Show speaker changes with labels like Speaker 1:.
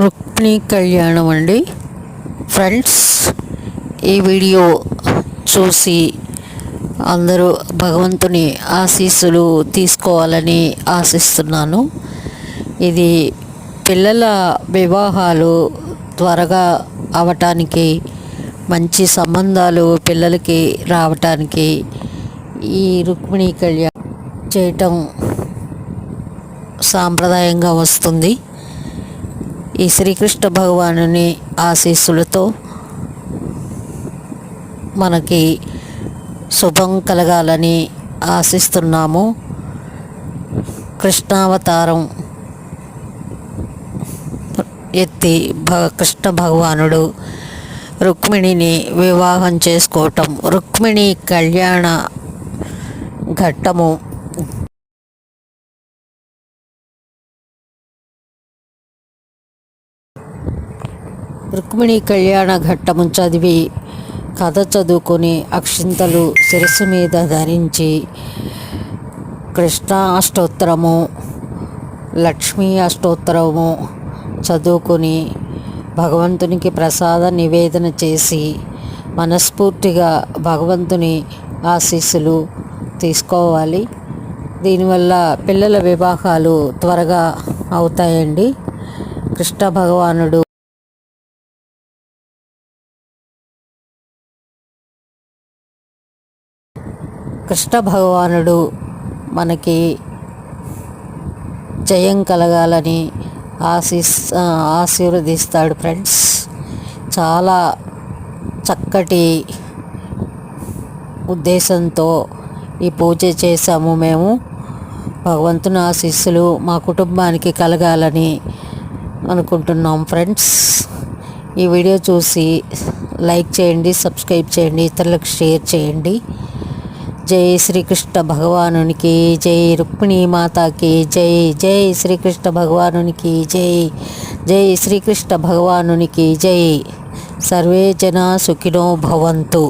Speaker 1: రుక్మిణి కళ్యాణం అండి ఫ్రెండ్స్. ఈ వీడియో చూసి అందరూ భగవంతుని ఆశీస్సులు తీసుకోవాలని ఆశిస్తున్నాను. ఇది పిల్లల వివాహాలు త్వరగా అవటానికి, మంచి సంబంధాలు పిల్లలకి రావటానికి ఈ రుక్మిణి కళ్యాణం చేయటం సాంప్రదాయంగా వస్తుంది. ఈ శ్రీకృష్ణ భగవానుని ఆశీస్సులతో మనకి శుభం కలగాలని ఆశిస్తున్నాము. కృష్ణావతారం ఎత్తి కృష్ణ భగవానుడు రుక్మిణిని వివాహం చేసుకోవటం, రుక్మిణి కళ్యాణ ఘట్టము రుక్మిణి కళ్యాణ ఘట్టము చదివి, కథ చదువుకొని, అక్షింతలు శిరస్సు మీద ధరించి, కృష్ణ అష్టోత్తరము, లక్ష్మీ అష్టోత్తరము చదువుకొని భగవంతునికి ప్రసాద నివేదన చేసి మనస్ఫూర్తిగా భగవంతుని ఆశీస్సులు తీసుకోవాలి. దీనివల్ల పిల్లల వివాహాలు త్వరగా అవుతాయండి. కృష్ణ భగవానుడు మనకి జయం కలగాలని ఆశీర్వదిస్తాడు ఫ్రెండ్స్. చాలా చక్కటి ఉద్దేశంతో ఈ పూజ చేశాము మేము. భగవంతుని ఆశీస్సులు మా కుటుంబానికి కలగాలని అనుకుంటున్నాం ఫ్రెండ్స్. ఈ వీడియో చూసి లైక్ చేయండి, సబ్స్క్రైబ్ చేయండి, ఇతరులకు షేర్ చేయండి. జై శ్రీకృష్ణ భగవానునికి జై, రుక్మిణీ మాతాకి జై, జై శ్రీకృష్ణ భగవానునికి జై, జై శ్రీకృష్ణ భగవానునికి జై. సర్వే జనా సుఖినో భవంతు.